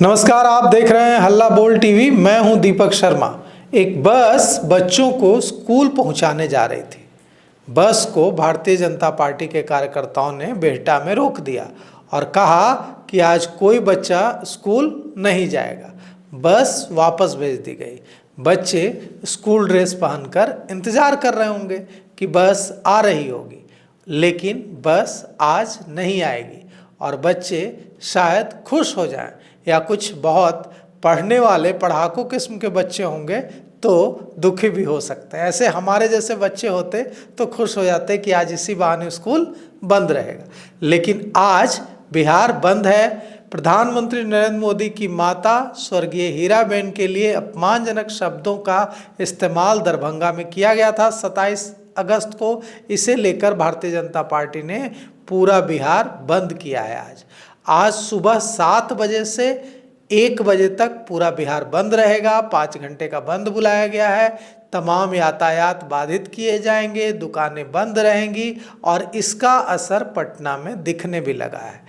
नमस्कार, आप देख रहे हैं हल्ला बोल टीवी। मैं हूं दीपक शर्मा। एक बस बच्चों को स्कूल पहुंचाने जा रही थी। बस को भारतीय जनता पार्टी के कार्यकर्ताओं ने बिहटा में रोक दिया और कहा कि आज कोई बच्चा स्कूल नहीं जाएगा। बस वापस भेज दी गई। बच्चे स्कूल ड्रेस पहनकर इंतजार कर रहे होंगे कि बस आ रही होगी, लेकिन बस आज नहीं आएगी और बच्चे शायद खुश हो जाएं, या कुछ बहुत पढ़ने वाले पढ़ाकू किस्म के बच्चे होंगे तो दुखी भी हो सकते हैं। ऐसे हमारे जैसे बच्चे होते तो खुश हो जाते कि आज इसी बहाने स्कूल बंद रहेगा। लेकिन आज बिहार बंद है। प्रधानमंत्री नरेंद्र मोदी की माता स्वर्गीय हीराबेन के लिए अपमानजनक शब्दों का इस्तेमाल दरभंगा में किया गया था 27 अगस्त को। इसे लेकर भारतीय जनता पार्टी ने पूरा बिहार बंद किया है। आज सुबह 7 बजे से 1 बजे तक पूरा बिहार बंद रहेगा। 5 घंटे का बंद बुलाया गया है। तमाम यातायात बाधित किए जाएंगे, दुकानें बंद रहेंगी और इसका असर पटना में दिखने भी लगा है।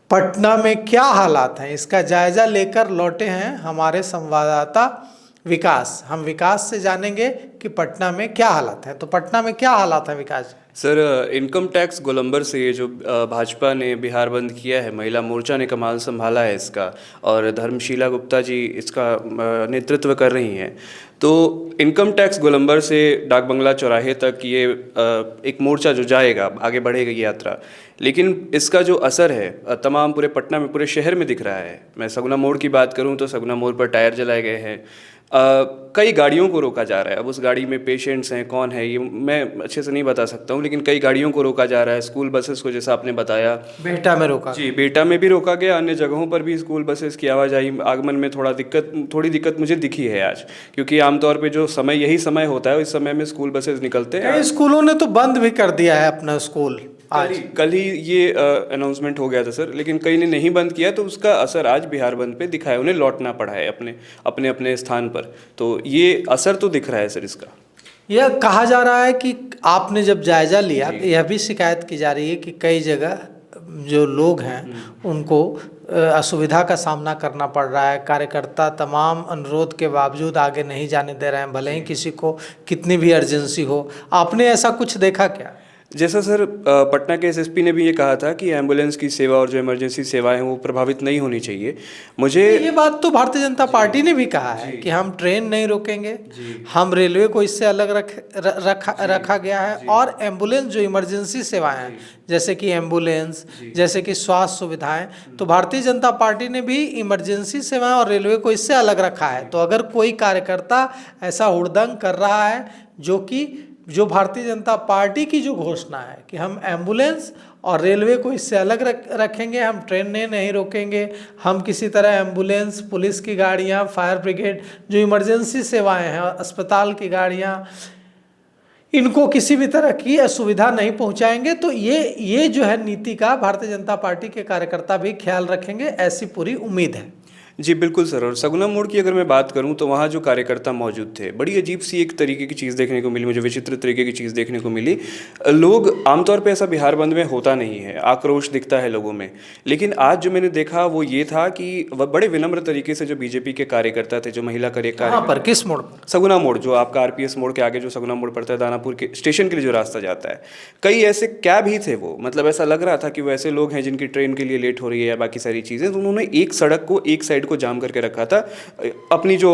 पटना में क्या हालात हैं, इसका जायजा लेकर लौटे हैं हमारे संवाददाता विकास। हम विकास से जानेंगे कि पटना में क्या हालात हैं। तो पटना में क्या हालात हैं विकास? सर, इनकम टैक्स गोलंबर से ये जो भाजपा ने बिहार बंद किया है, महिला मोर्चा ने कमान संभाला है इसका, और धर्मशीला गुप्ता जी इसका नेतृत्व कर रही हैं। तो इनकम टैक्स गोलंबर से डाक बंगला चौराहे तक ये एक मोर्चा जो जाएगा, आगे बढ़ेगा ये यात्रा। लेकिन इसका जो असर है तमाम पूरे पटना में, पूरे शहर में दिख रहा है। मैं सगुना मोड़ की बात करूं तो सगुना मोड़ पर टायर जलाए गए हैं। कई गाड़ियों को रोका जा रहा है। अब उस गाड़ी में पेशेंट्स हैं, कौन है ये मैं अच्छे से नहीं बता सकता हूँ, लेकिन कई गाड़ियों को रोका जा रहा है। स्कूल बसेस को, जैसा आपने बताया, बिहटा में रोका। जी, बिहटा में भी रोका गया। अन्य जगहों पर भी स्कूल बसेस की आवाजाही, आगमन में थोड़ी दिक्कत मुझे दिखी है आज, क्योंकि आमतौर पर जो समय, यही समय होता है, इस समय में स्कूल बसेस निकलते हैं। स्कूलों ने तो बंद भी कर दिया है अपना स्कूल। कल ही ये अनाउंसमेंट हो गया था सर, लेकिन कई ने नहीं बंद किया, तो उसका असर आज बिहार बंद पे दिखा है। उन्हें लौटना पड़ा है अपने अपने स्थान पर। तो ये असर तो दिख रहा है सर इसका। यह कहा जा रहा है कि आपने जब जायजा लिया, यह भी शिकायत की जा रही है कि कई जगह जो लोग हैं उनको असुविधा का सामना करना पड़ रहा है। कार्यकर्ता तमाम अनुरोध के बावजूद आगे नहीं जाने दे रहे हैं, भले ही किसी को कितनी भी अर्जेंसी हो। आपने ऐसा कुछ देखा क्या? जैसा सर पटना के एसएसपी ने भी ये कहा था कि एम्बुलेंस की सेवा और जो इमरजेंसी सेवाएं हैं वो प्रभावित नहीं होनी चाहिए। मुझे ये बात तो भारतीय जनता पार्टी ने भी कहा है कि हम ट्रेन नहीं रोकेंगे, हम रेलवे को इससे अलग रखा गया है। और एम्बुलेंस जो इमरजेंसी सेवाएं हैं, जैसे कि एम्बुलेंस, जैसे कि स्वास्थ्य सुविधाएं, तो भारतीय जनता पार्टी ने भी इमरजेंसी सेवाएं और रेलवे को इससे अलग रखा है। तो अगर कोई कार्यकर्ता ऐसा हुड़दंग कर रहा है, जो भारतीय जनता पार्टी की जो घोषणा है कि हम एम्बुलेंस और रेलवे को इससे अलग रखेंगे, हम ट्रेनें नहीं रोकेंगे, हम किसी तरह एम्बुलेंस, पुलिस की गाड़ियां, फायर ब्रिगेड, जो इमरजेंसी सेवाएं हैं, अस्पताल की गाड़ियां, इनको किसी भी तरह की असुविधा नहीं पहुंचाएंगे। तो ये जो है नीति का भारतीय जनता पार्टी के कार्यकर्ता भी ख्याल रखेंगे, ऐसी पूरी उम्मीद है। जी बिल्कुल सर। और सगुना मोड़ की अगर मैं बात करूं तो वहाँ जो कार्यकर्ता मौजूद थे, बड़ी अजीब सी एक तरीके की चीज़ देखने को मिली मुझे, विचित्र तरीके की चीज़ देखने को मिली। लोग, आमतौर पे ऐसा बिहार बंद में होता नहीं है, आक्रोश दिखता है लोगों में, लेकिन आज जो मैंने देखा वो ये था कि वह बड़े विनम्र तरीके से जो बीजेपी के कार्यकर्ता थे, जो महिला कार्यकर्ता, किस मोड़ पर? सगुना मोड़, जो आपका आरपीएस मोड़ के आगे जो सगुना मोड़ पड़ता है, दानापुर के स्टेशन के लिए जो रास्ता जाता है, कई ऐसे कैब ही थे वो, मतलब ऐसा लग रहा था कि वो ऐसे लोग हैं जिनकी ट्रेन के लिए लेट हो रही है या बाकी सारी चीज़ें। तो उन्होंने एक सड़क को, एक साइड को जाम करके रखा था, अपनी जो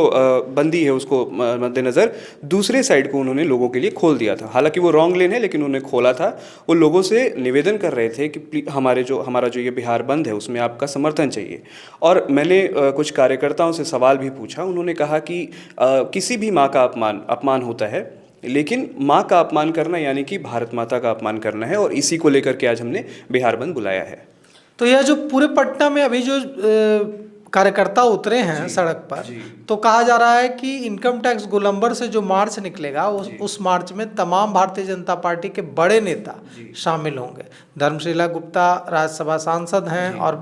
बंदी है उसको मद्देनजर। दूसरे साइड को उन्होंने लोगों के लिए खोल दिया था। हालांकि वो रॉन्ग लेन है, लेकिन उन्होंने खोला था। वो लोगों से निवेदन कर रहे थे कि हमारा जो ये बिहार बंद है उसमें आपका समर्थन चाहिए। और मैंने कुछ कार्यकर्ताओं से सवाल भी पूछा। उन्होंने कहा कि किसी भी माँ का अपमान होता है, लेकिन माँ का अपमान करना यानी कि भारत माता का अपमान करना है, और इसी को लेकर के आज हमने बिहार बंद बुलाया है। तो यह जो पूरे पटना में अभी जो कार्यकर्ता उतरे हैं सड़क पर, तो कहा जा रहा है कि इनकम टैक्स गोलंबर से जो मार्च निकलेगा, उस मार्च में तमाम भारतीय जनता पार्टी के बड़े नेता शामिल होंगे। धर्मशीला गुप्ता राज्यसभा सांसद हैं और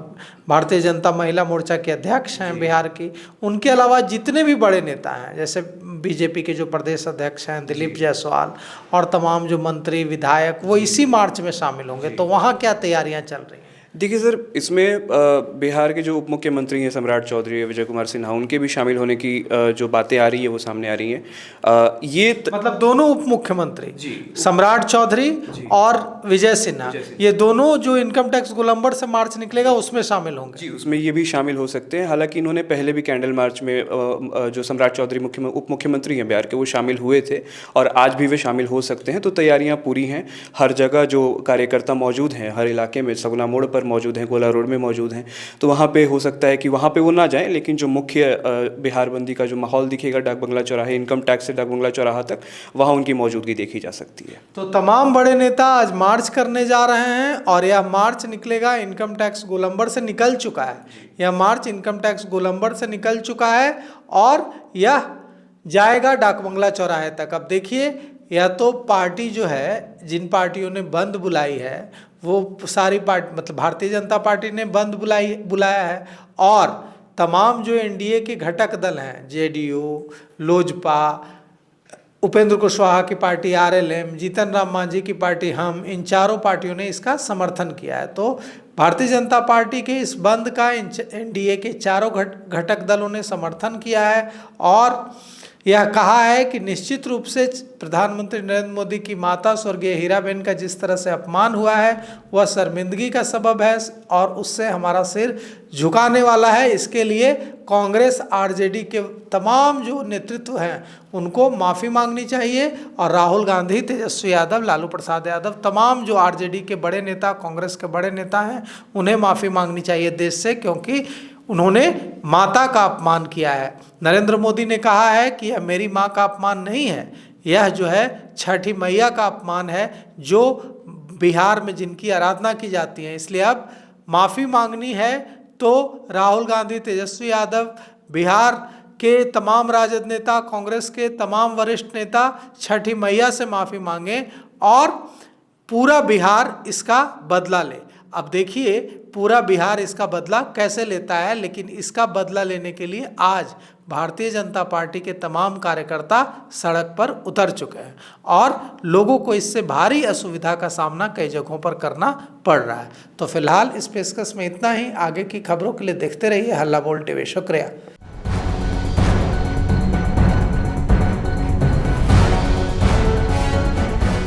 भारतीय जनता महिला मोर्चा के अध्यक्ष हैं बिहार की। उनके अलावा जितने भी बड़े नेता हैं, जैसे बीजेपी के जो प्रदेश अध्यक्ष हैं दिलीप जायसवाल, और तमाम जो मंत्री विधायक, वो इसी मार्च में शामिल होंगे। तो वहाँ क्या तैयारियाँ चल रही हैं? देखिए सर, इसमें बिहार के जो उप मुख्यमंत्री हैं सम्राट चौधरी, विजय कुमार सिन्हा, उनके भी शामिल होने की जो बातें आ रही है वो सामने आ रही हैं। मतलब दोनों उप मुख्यमंत्री जी, सम्राट चौधरी और विजय सिन्हा, ये दोनों जो इनकम टैक्स गोलंबर से मार्च निकलेगा उसमें शामिल होंगे। जी, उसमें ये भी शामिल हो सकते हैं। हालांकि इन्होंने पहले भी कैंडल मार्च में जो सम्राट चौधरी उप मुख्यमंत्री हैं बिहार के, वो शामिल हुए थे और आज भी वे शामिल हो सकते हैं। तो तैयारियां पूरी हैं। हर जगह जो कार्यकर्ता मौजूद हैं, हर इलाके में, सगुना मोड़ पर मौजूद हैं, गोला रोड में मौजूद हैं। तो वहाँ पे हो सकता है कि वहाँ पे वो ना जाएं, लेकिन जो मुख्य बिहार बंदी का जो माहौल दिखेगा डाक बंगला चौराहे, इनकम टैक्स से डाक बंगला चौराहा तक, वहाँ उनकी मौजूदगी देखी जा सकती है। तो तमाम बड़े नेता आज मार्च करने जा रहे हैं और यह मार्च निकलेगा, इनकम टैक्स गोलंबर से निकल चुका है। यह मार्च इनकम टैक्स गोलंबर से निकल चुका है और यह जाएगा डाक बंगला चौराहे तक। अब देखिए, यह तो पार्टी जो है, जिन पार्टियों ने बंद बुलाई है, वो सारी पार्टी, मतलब भारतीय जनता पार्टी ने बंद बुलाया है और तमाम जो एनडीए के घटक दल हैं, जेडीयू, लोजपा, उपेंद्र कुशवाहा की पार्टी आरएलएम, जीतन राम मांझी की पार्टी हम, इन चारों पार्टियों ने इसका समर्थन किया है। तो भारतीय जनता पार्टी के इस बंद का एनडीए के चारों घटक दलों ने समर्थन किया है और यह कहा है कि निश्चित रूप से प्रधानमंत्री नरेंद्र मोदी की माता स्वर्गीय हीराबेन का जिस तरह से अपमान हुआ है वह शर्मिंदगी का सबब है और उससे हमारा सिर झुकाने वाला है। इसके लिए कांग्रेस, आरजेडी के तमाम जो नेतृत्व हैं उनको माफ़ी मांगनी चाहिए और राहुल गांधी, तेजस्वी यादव, लालू प्रसाद यादव, तमाम जो आरजेडी के बड़े नेता, कांग्रेस के बड़े नेता हैं, उन्हें माफ़ी मांगनी चाहिए देश से, क्योंकि उन्होंने माता का अपमान किया है। नरेंद्र मोदी ने कहा है कि यह मेरी माँ का अपमान नहीं है, यह जो है छठी मैया का अपमान है, जो बिहार में जिनकी आराधना की जाती है। इसलिए अब माफ़ी मांगनी है तो राहुल गांधी, तेजस्वी यादव, बिहार के तमाम राजद नेता, कांग्रेस के तमाम वरिष्ठ नेता छठी मैया से माफ़ी मांगें और पूरा बिहार इसका बदला ले। अब देखिए पूरा बिहार इसका बदला कैसे लेता है, लेकिन इसका बदला लेने के लिए आज भारतीय जनता पार्टी के तमाम कार्यकर्ता सड़क पर उतर चुके हैं और लोगों को इससे भारी असुविधा का सामना कई जगहों पर करना पड़ रहा है। तो फिलहाल इस पेशकश में इतना ही। आगे की खबरों के लिए देखते रहिए हल्ला बोल टीवी। शुक्रिया।